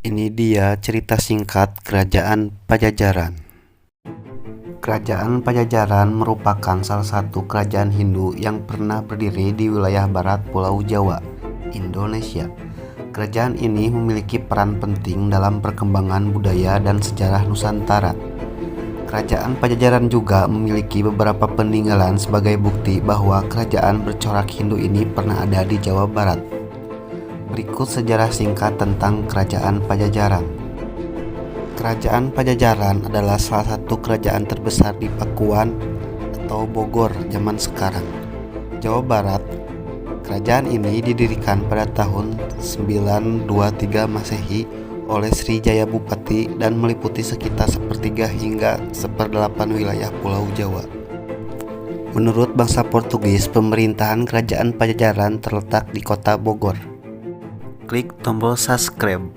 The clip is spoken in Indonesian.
Ini dia cerita singkat Kerajaan Pajajaran. Kerajaan Pajajaran merupakan salah satu kerajaan Hindu yang pernah berdiri di wilayah barat Pulau Jawa, Indonesia. Kerajaan ini memiliki peran penting dalam perkembangan budaya dan sejarah Nusantara. Kerajaan Pajajaran juga memiliki beberapa peninggalan sebagai bukti bahwa kerajaan bercorak Hindu ini pernah ada di Jawa Barat. Berikut sejarah singkat tentang Kerajaan Pajajaran. Kerajaan Pajajaran adalah salah satu kerajaan terbesar di Pakuan atau Bogor zaman sekarang, Jawa Barat. Kerajaan ini didirikan pada tahun 923 Masehi oleh Srijaya Bupati dan meliputi sekitar sepertiga hingga seperdelapan wilayah Pulau Jawa. Menurut bangsa Portugis, pemerintahan Kerajaan Pajajaran terletak di kota Bogor. Klik tombol subscribe